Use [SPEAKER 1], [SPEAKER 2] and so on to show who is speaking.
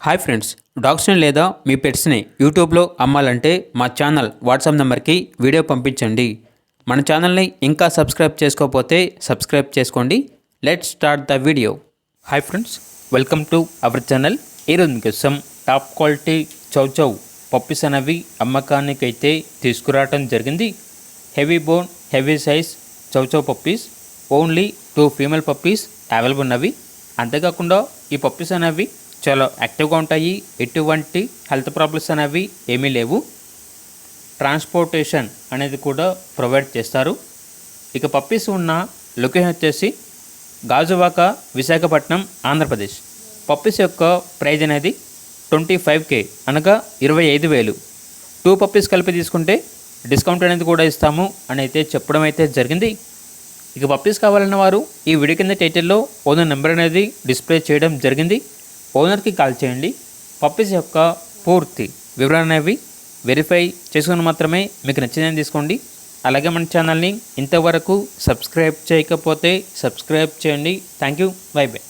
[SPEAKER 1] Hi friends, డాగ్స్ని లేదా మీ పెట్స్ని యూట్యూబ్లో అమ్మాలంటే మా ఛానల్ వాట్సాప్ నెంబర్కి వీడియో పంపించండి. మన ఛానల్ని ఇంకా సబ్స్క్రైబ్ చేసుకోకపోతే సబ్స్క్రైబ్ చేసుకోండి. Let's start the video.
[SPEAKER 2] Hi friends, welcome to our channel. ఈరోజు మీకోసం టాప్ క్వాలిటీ చౌచౌ పప్పీస్ అనేవి అమ్మకానికి అయితే తీసుకురావడం జరిగింది. Heavy bone heavy size chow chow puppies, only 2 female puppies available ఉన్నవి. అంతేకాకుండా ఈ పప్పీస్ అనేవి చాలా యాక్టివ్గా ఉంటాయి. ఎటువంటి హెల్త్ ప్రాబ్లమ్స్ అనేవి ఏమీ లేవు. ట్రాన్స్పోర్టేషన్ అనేది కూడా ప్రొవైడ్ చేస్తారు. ఇక పప్పీస్ ఉన్న లొకేషన్ వచ్చేసి గాజువాక, విశాఖపట్నం, ఆంధ్రప్రదేశ్. పప్పీస్ యొక్క ప్రైజ్ అనేది 25K అనగా 25,000. 2 పప్పీస్ కలిపి తీసుకుంటే డిస్కౌంట్ అనేది కూడా ఇస్తాము అని అయితే చెప్పడం అయితే జరిగింది. ఇక పప్పీస్ కావాలన్న వారు ఈ వీడియో కింద టైటిల్లో ఓనర్ నెంబర్ అనేది డిస్ప్లే చేయడం జరిగింది. ఓనర్కి కాల్ చేయండి. పప్పీస్ యొక్క పూర్తి వివరణ అనేవి వెరిఫై చేసుకుని మాత్రమే మీకు నచ్చిందని తీసుకోండి. అలాగే మన ఛానల్ని ఇంతవరకు సబ్స్క్రైబ్ చేయకపోతే సబ్స్క్రైబ్ చేయండి. Thank you. By by.